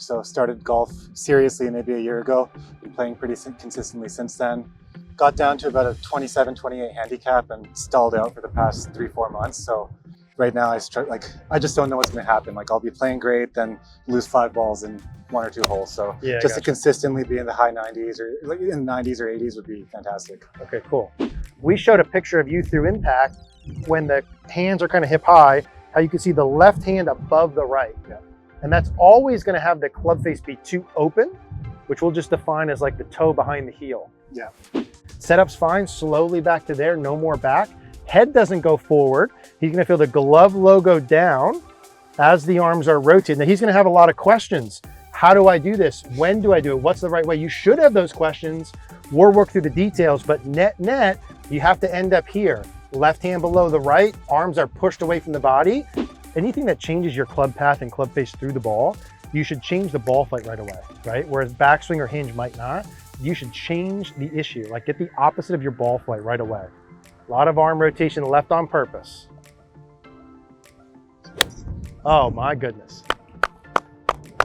So started golf seriously maybe a year ago. Been playing pretty consistently since then. Got down to about a 27, 28 handicap and stalled out for the past 3-4 months. So right now I just don't know what's going to happen. Like I'll be playing great, then lose 5 balls in 1 or 2 holes. So yeah, just to consistently be in the high 90s or like in the 90s or 80s would be fantastic. Okay, cool. We showed a picture of you through impact when the hands are kind of hip high, how you can see the left hand above the right. Yeah. And that's always going to have the club face be too open, which we'll just define as like the toe behind the heel. Yeah. Setup's fine, slowly back to there, no more back. Head doesn't go forward. He's going to feel the glove logo down as the arms are rotating. Now he's going to have a lot of questions. How do I do this? When do I do it? What's the right way? You should have those questions. We'll work through the details, but net, you have to end up here. Left hand below the right, arms are pushed away from the body. Anything that changes your club path and club face through the ball, you should change the ball flight right away, right? Whereas backswing or hinge might not. You should change the issue, like get the opposite of your ball flight right away. A lot of arm rotation left on purpose. Oh my goodness.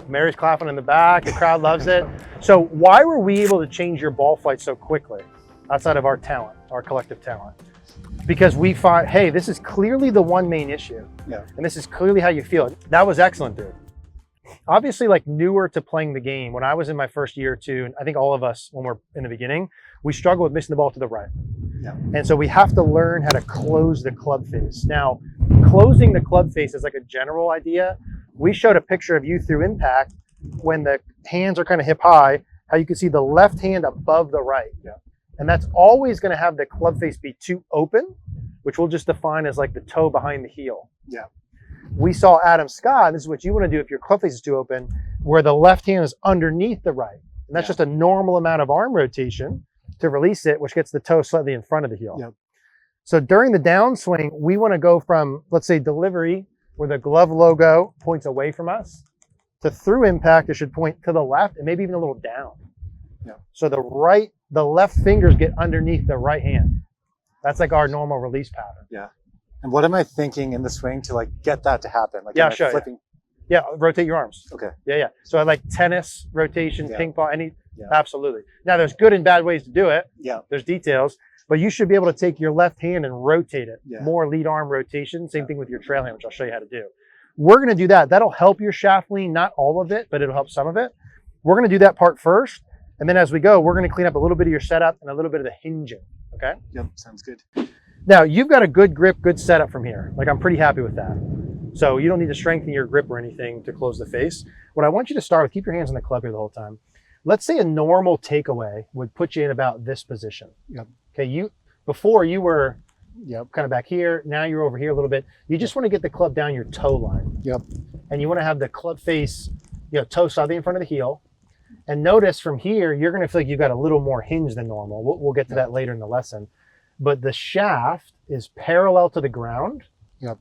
Mary's clapping in the back, the crowd loves it. So why were we able to change your ball flight so quickly outside of our talent, our collective talent? Because we thought, hey, this is clearly the one main issue. Yeah. And this is clearly how you feel. That was excellent, dude. Obviously, like newer to playing the game, when I was in my first year or two, and I think all of us when we're in the beginning, we struggle with missing the ball to the right. Yeah. And so we have to learn how to close the club face. Now, closing the club face is like a general idea. We showed a picture of you through impact when the hands are kind of hip high, how you can see the left hand above the right. Yeah. And that's always going to have the club face be too open, which we'll just define as like the toe behind the heel. Yeah. We saw Adam Scott, this is what you want to do if your club face is too open, where the left hand is underneath the right. And that's just a normal amount of arm rotation to release it, which gets the toe slightly in front of the heel. Yep. So during the downswing, we want to go from, let's say, delivery, where the glove logo points away from us, to through impact, it should point to the left and maybe even a little down. Yeah. So the left fingers get underneath the right hand. That's like our normal release pattern. Yeah. And what am I thinking in the swing to like get that to happen? Like, yeah, sure. Yeah, rotate your arms. Okay. Yeah. So I like tennis, rotation, ping pong, Yeah. Absolutely. Now there's good and bad ways to do it. Yeah. There's details, but you should be able to take your left hand and rotate it. Yeah. More lead arm rotation. Same thing with your trail hand, which I'll show you how to do. We're going to do that. That'll help your shaft lean, not all of it, but it'll help some of it. We're going to do that part first. And then as we go, we're going to clean up a little bit of your setup and a little bit of the hinging. Okay. Yep. Sounds good. Now you've got a good grip, good setup from here. Like I'm pretty happy with that. So you don't need to strengthen your grip or anything to close the face. What I want you to start with, keep your hands on the club here the whole time. Let's say a normal takeaway would put you in about this position. Yep. Okay. Before you were kind of back here. Now you're over here a little bit. You just want to get the club down your toe line. Yep. And you want to have the club face, toe slightly in front of the heel. And notice from here, you're going to feel like you've got a little more hinge than normal. We'll get to that later in the lesson. But the shaft is parallel to the ground. Yep.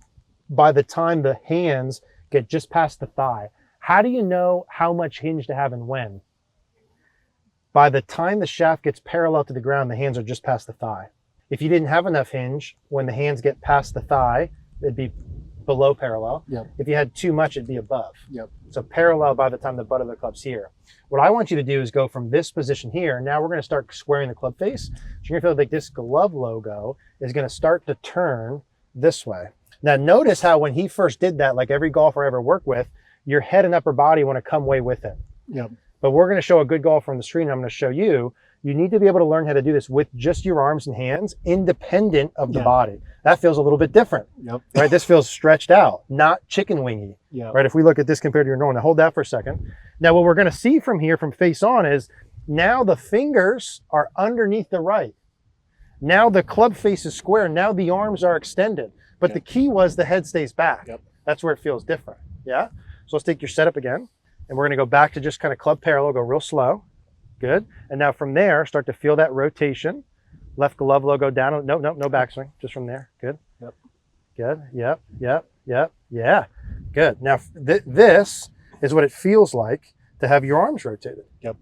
By the time the hands get just past the thigh. How do you know how much hinge to have and when? By the time the shaft gets parallel to the ground, the hands are just past the thigh. If you didn't have enough hinge, when the hands get past the thigh, it'd be below parallel. Yep. If you had too much, it'd be above. Yep. So parallel by the time the butt of the club's here. What I want you to do is go from this position here. Now we're going to start squaring the club face. So you're going to feel like this glove logo is going to start to turn this way. Now notice how when he first did that, like every golfer I ever worked with, your head and upper body want to come way with it. Yep. But we're going to show a good golfer on the screen. And I'm going to show you. You need to be able to learn how to do this with just your arms and hands, independent of the body. That feels a little bit different. Yep. Right? This feels stretched out, not chicken wingy. Yep. Right? If we look at this compared to your normal, now hold that for a second. Now what we're going to see from here, from face on, is now the fingers are underneath the right. Now the club face is square. Now the arms are extended. But the key was the head stays back. Yep. That's where it feels different. Yeah? So let's take your setup again. And we're going to go back to just kind of club parallel, go real slow. Good. And now from there, start to feel that rotation. Left glove logo down. No backswing. Just from there. Good. Yep. Good. Yep. Yeah. Good. Now this is what it feels like to have your arms rotated. Yep.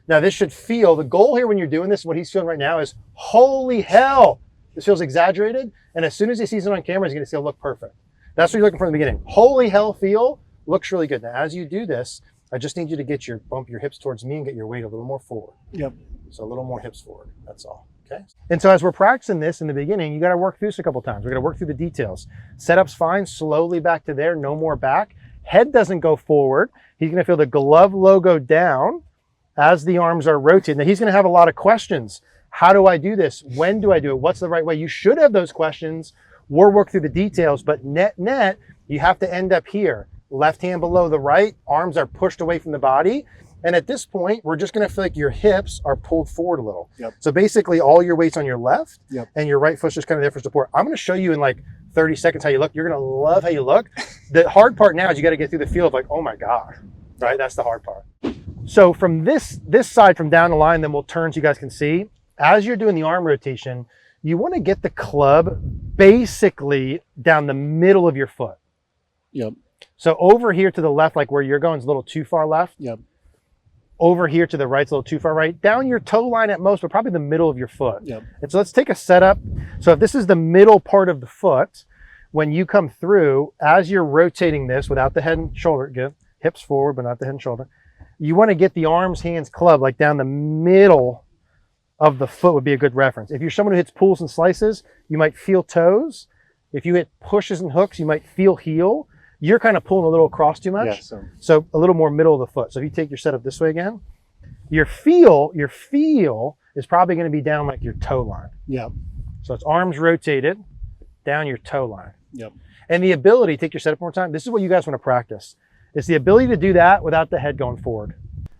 Now this should feel, the goal here when you're doing this, what he's feeling right now is, holy hell, this feels exaggerated. And as soon as he sees it on camera, he's going to say, look perfect. That's what you're looking for in the beginning. Holy hell feel looks really good. Now as you do this, I just need you to bump your hips towards me and get your weight a little more forward. Yep. So a little more hips forward, that's all, okay? And so as we're practicing this in the beginning, you gotta work through this a couple times. We're gonna work through the details. Setup's fine, slowly back to there, no more back. Head doesn't go forward. He's gonna feel the glove logo down as the arms are rotating. Now he's gonna have a lot of questions. How do I do this? When do I do it? What's the right way? You should have those questions. We'll work through the details, but net, you have to end up here. Left hand below the right, arms are pushed away from the body. And at this point, we're just gonna feel like your hips are pulled forward a little. Yep. So basically all your weight's on your left, yep, and your right foot's just kind of there for support. I'm gonna show you in like 30 seconds how you look. You're gonna love how you look. The hard part now is you gotta get through the feel of like, oh my God, right? That's the hard part. So from this side, from down the line, then we'll turn so you guys can see. As you're doing the arm rotation, you wanna get the club basically down the middle of your foot. Yep. So over here to the left, like where you're going is a little too far left. Yep. Over here to the right's a little too far right. Down your toe line at most, but probably the middle of your foot. Yep. And so let's take a setup. So if this is the middle part of the foot, when you come through, as you're rotating this without the head and shoulder, give hips forward, but not the head and shoulder. You want to get the arms, hands, club, like down the middle of the foot would be a good reference. If you're someone who hits pulls and slices, you might feel toes. If you hit pushes and hooks, you might feel heel. You're kind of pulling a little across too much. Yeah, so a little more middle of the foot. So if you take your setup this way again, your feel is probably going to be down like your toe line. Yep. So it's arms rotated down your toe line. Yep. And the ability, take your setup one more time. This is what you guys want to practice. It's the ability to do that without the head going forward.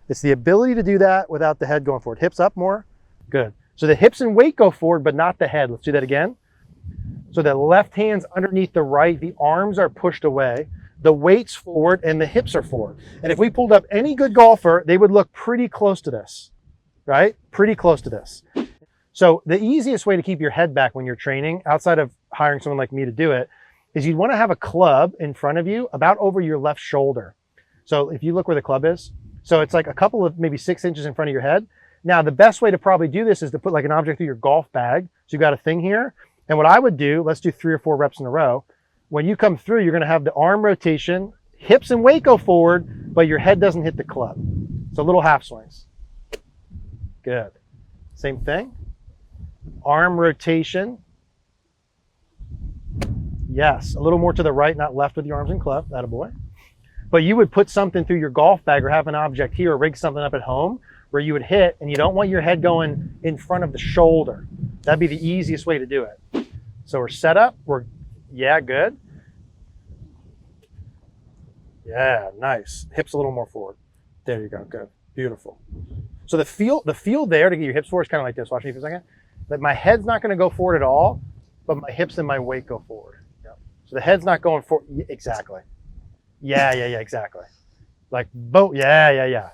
It's the ability to do that without the head going forward. Hips up more. Good. So the hips and weight go forward, but not the head. Let's do that again. So the left hand's underneath the right, the arms are pushed away, the weight's forward, and the hips are forward. And if we pulled up any good golfer, they would look pretty close to this, right? Pretty close to this. So the easiest way to keep your head back when you're training, outside of hiring someone like me to do it, is you'd want to have a club in front of you about over your left shoulder. So if you look where the club is, so it's like a couple of maybe 6 inches in front of your head. Now, the best way to probably do this is to put like an object through your golf bag. So you've got a thing here. And what I would do, let's do 3 or 4 reps in a row. When you come through, you're going to have the arm rotation, hips and weight go forward, but your head doesn't hit the club. So little half swings. Good. Same thing. Arm rotation. Yes, a little more to the right, not left with your arms and club. Attaboy. But you would put something through your golf bag or have an object here or rig something up at home where you would hit, and you don't want your head going in front of the shoulder. That'd be the easiest way to do it. So we're set up. Yeah, good. Yeah, nice. Hips a little more forward. There you go, good, beautiful. So the feel there to get your hips forward is kind of like this. Watch me for a second. That my head's not going to go forward at all, but my hips and my weight go forward. Yep. So the head's not going forward. Exactly. Yeah, exactly. Like both. Yeah.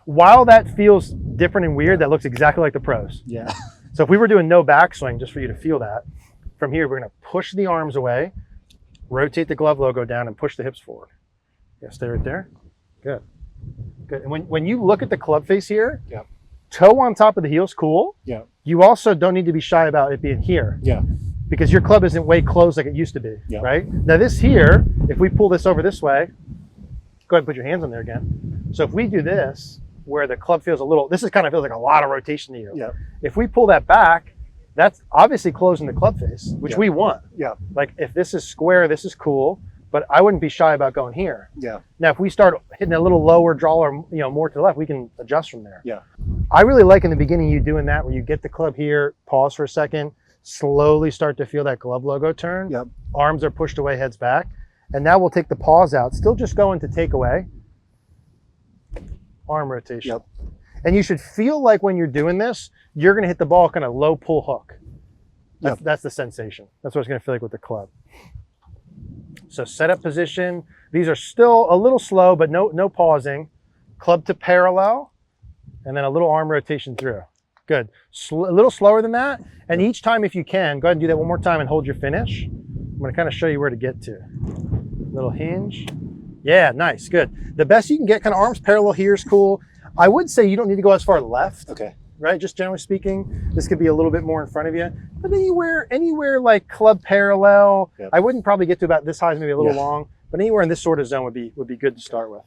While that feels different and weird, that looks exactly like the pros. Yeah. So if we were doing no backswing, just for you to feel that, from here, we're going to push the arms away, rotate the glove logo down, and push the hips forward. Yeah, stay right there. Good. Good. And when you look at the club face here, yep, toe on top of the heel's cool. Yeah. You also don't need to be shy about it being here. Yeah. Because your club isn't way closed like it used to be, yep, right? Now this here, if we pull this over this way, go ahead and put your hands on there again. So if we do this, where the club feels a little, this is kind of feels like a lot of rotation to you. Yep. If we pull that back, that's obviously closing the club face, which we want. Yeah. Like if this is square, this is cool, but I wouldn't be shy about going here. Yeah. Now, if we start hitting a little lower draw or more to the left, we can adjust from there. Yeah. I really like in the beginning you doing that where you get the club here, pause for a second, slowly start to feel that glove logo turn. Yep. Arms are pushed away, heads back. And now we'll take the pause out, still just going to take away. Arm rotation. Yep. And you should feel like when you're doing this, you're going to hit the ball kind of low pull hook. That's the sensation. That's what it's going to feel like with the club. So setup position. These are still a little slow, but no pausing. Club to parallel, and then a little arm rotation through. Good. A little slower than that. And each time, if you can, go ahead and do that one more time and hold your finish. I'm going to kind of show you where to get to. Little hinge. Yeah, nice, good. The best you can get, kind of arms parallel here is cool. I would say you don't need to go as far left. Okay. Right, just generally speaking, this could be a little bit more in front of you. But anywhere like club parallel, yep, I wouldn't probably get to about this high, maybe a little long, but anywhere in this sort of zone would be good to start with.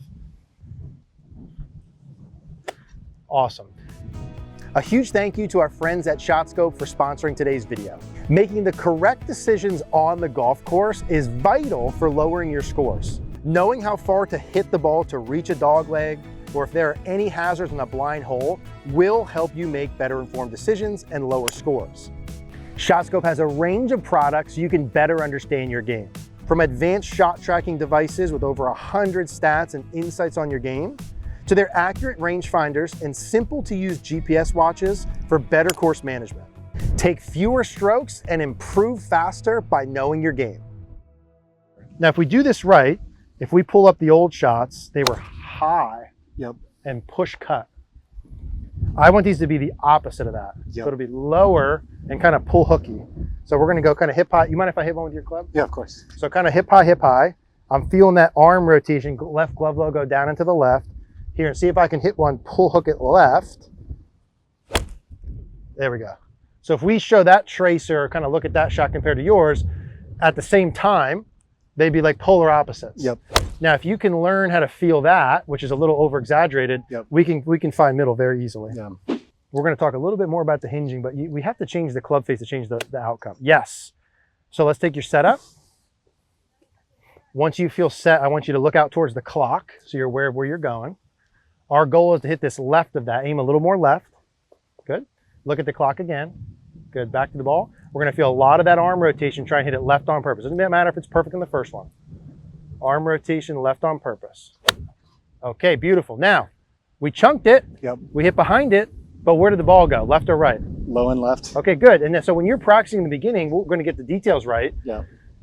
Awesome. A huge thank you to our friends at ShotScope for sponsoring today's video. Making the correct decisions on the golf course is vital for lowering your scores. Knowing how far to hit the ball to reach a dog leg, or if there are any hazards in a blind hole, will help you make better informed decisions and lower scores. ShotScope has a range of products so you can better understand your game. From advanced shot tracking devices with over 100 stats and insights on your game, to their accurate rangefinders and simple to use GPS watches for better course management. Take fewer strokes and improve faster by knowing your game. Now, if we do this right, if we pull up the old shots, they were high and push cut. I want these to be the opposite of that. So it'll be lower and kind of pull hooky. So we're gonna go kind of hip high. You mind if I hit one with your club? Yeah, of course. So kind of hip high. I'm feeling that arm rotation, left glove logo down into the left. Here, and see if I can hit one, pull hook it left. There we go. So if we show that tracer, kind of look at that shot compared to yours, at the same time, they'd be like polar opposites. Now, if you can learn how to feel that, which is a little over exaggerated, we can find middle very easily. We're gonna talk a little bit more about the hinging, but we have to change the club face to change the outcome. Yes. So let's take your setup. Once you feel set, I want you to look out towards the clock so you're aware of where you're going. Our goal is to hit this left of that. Aim a little more left. Good. Look at the clock again. Good. Back to the ball. We're going to feel a lot of that arm rotation. Try and hit it left on purpose. Doesn't matter if it's perfect in the first one. Arm rotation left on purpose. Okay, beautiful. Now, we chunked it. We hit behind it, but where did the ball go? Left or right? Low and left. Okay, good. And then, so when you're practicing in the beginning, we're going to get the details right.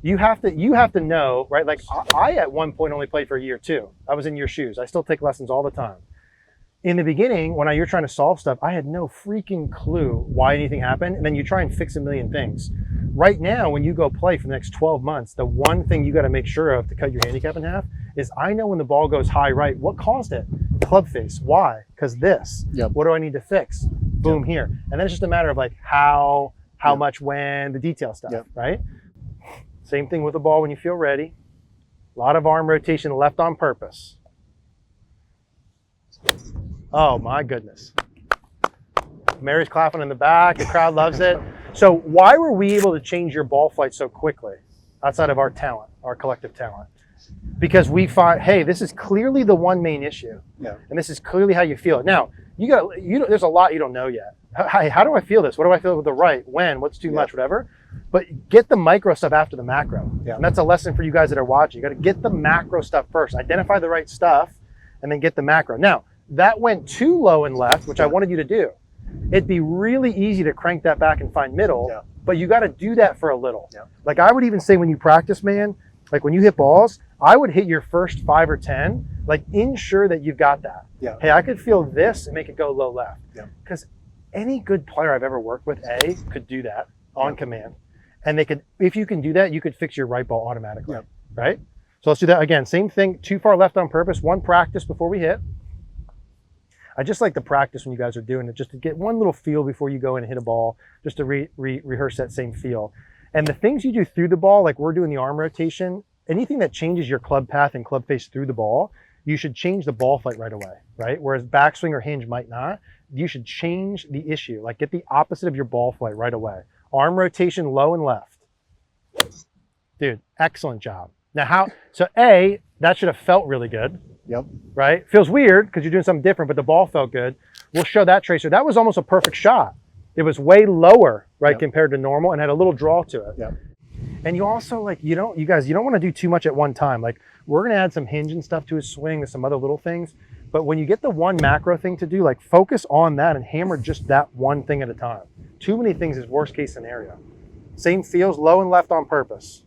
You have to know, right? Like I at one point only played for a year too. I was in your shoes. I still take lessons all the time. In the beginning, when you're trying to solve stuff, I had no freaking clue why anything happened. And then you try and fix a million things. Right now, when you go play for the next 12 months, the one thing you got to make sure of to cut your handicap in half is I know when the ball goes high right, what caused it? Club face. Why? Because this. What do I need to fix? Boom, here. And then it's just a matter of like how much, when, the detail stuff, right? Same thing with the ball when you feel ready. A lot of arm rotation left on purpose. Oh my goodness. Mary's clapping in the back, the crowd loves it. So why were we able to change your ball flight so quickly outside of our talent, our collective talent? Because we thought, hey, this is clearly the one main issue. And this is clearly how you feel it. Now, there's a lot you don't know yet. How do I feel this? What do I feel with the right? When? What's too much? Whatever. But get the micro stuff after the macro. And that's a lesson for you guys that are watching. You got to get the macro stuff first. Identify the right stuff and then get the macro. Now, that went too low and left, which I wanted you to do. It'd be really easy to crank that back and find middle, but you got to do that for a little. Like I would even say when you practice, man, like when you hit balls, I would hit your first 5 or 10, like ensure that you've got that. Hey, I could feel this and make it go low left. Because any good player I've ever worked with, could do that on command. And they could, if you can do that, you could fix your right ball automatically, right? So let's do that again. Same thing, too far left on purpose, one practice before we hit. I just like to practice when you guys are doing it, just to get one little feel before you go in and hit a ball, just to rehearse that same feel. And the things you do through the ball, like we're doing the arm rotation, anything that changes your club path and club face through the ball, you should change the ball flight right away, right? Whereas backswing or hinge might not. You should change the issue, like get the opposite of your ball flight right away. Arm rotation low and left. Dude, excellent job. Now so A, that should have felt really good. Right? Feels weird because you're doing something different, but the ball felt good. We'll show that tracer. That was almost a perfect shot. It was way lower, right, compared to normal and had a little draw to it. And you also you don't want to do too much at one time. Like we're going to add some hinge and stuff to his swing and some other little things. But when you get the one macro thing to do, like focus on that and hammer just that one thing at a time. Too many things is worst case scenario. Same feels, low and left on purpose.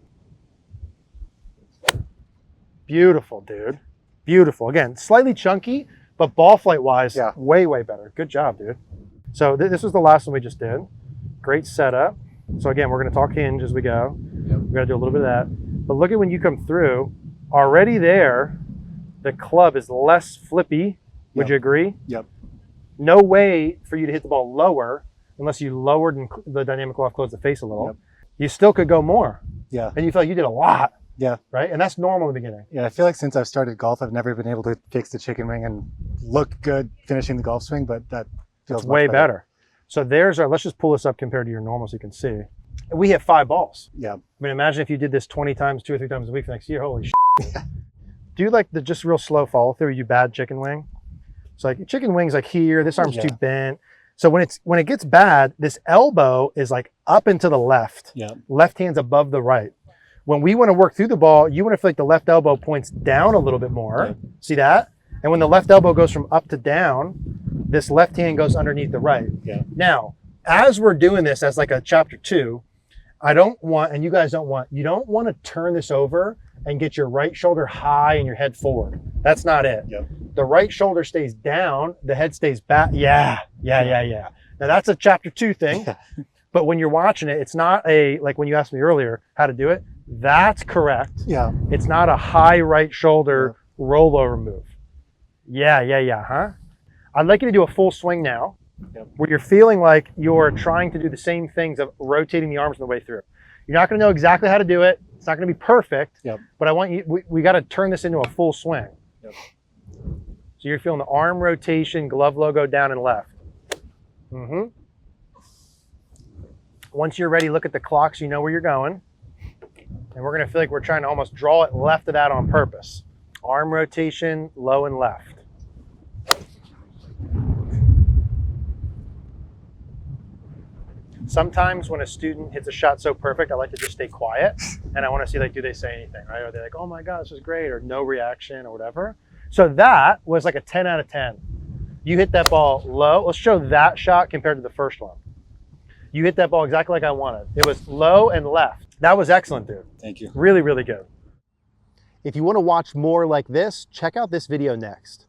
Beautiful, dude. Beautiful. Again, slightly chunky, but ball flight wise, way, way better. Good job, dude. So this was the last one we just did. Great setup. So again, we're going to talk hinge as we go. We're going to do a little bit of that. But look at when you come through, already there, the club is less flippy. Would you agree? No way for you to hit the ball lower unless you lowered the dynamic loft, closed the face a little. You still could go more. And you felt like you did a lot. Yeah. Right? And that's normal in the beginning. Yeah, I feel like since I've started golf, I've never been able to fix the chicken wing and look good finishing the golf swing, but that feels It's much way better. So there's our, let's just pull this up compared to your normal so you can see. We hit 5 balls. Yeah. I mean, imagine if you did this 20 times, 2 or 3 times a week for next year. Holy shit. Do like the just real slow follow through, you bad chicken wing. So like chicken wing's like here, this arm's too bent. So when it gets bad, this elbow is like up and to the left. Yeah. Left hand's above the right. When we want to work through the ball, you want to feel like the left elbow points down a little bit more. Yeah. See that? And when the left elbow goes from up to down, this left hand goes underneath the right. Yeah. Now, as we're doing this as like a chapter 2, I don't want, and you guys don't want, you don't want to turn this over and get your right shoulder high and your head forward. That's not it. Yep. The right shoulder stays down, the head stays back. Yeah. Now that's a chapter 2 thing. But when you're watching it, it's not a, like when you asked me earlier how to do it, that's correct. Yeah. It's not a high right shoulder rollover move. Yeah, huh? I'd like you to do a full swing now, where you're feeling like you're trying to do the same things of rotating the arms on the way through. You're not going to know exactly how to do it. It's not going to be perfect, but I want you, we got to turn this into a full swing. Yep. So you're feeling the arm rotation, glove logo down and left. Once you're ready, look at the clock so you know where you're going. And we're going to feel like we're trying to almost draw it left of that on purpose. Arm rotation, low and left. Sometimes when a student hits a shot so perfect, I like to just stay quiet and I want to see, like, do they say anything, right? Are they like, oh my God, this was great, or no reaction or whatever. So that was like a 10 out of 10. You hit that ball low. Let's show that shot compared to the first one. You hit that ball exactly like I wanted. It was low and left. That was excellent, dude. Thank you. Really, really good. If you want to watch more like this, check out this video next.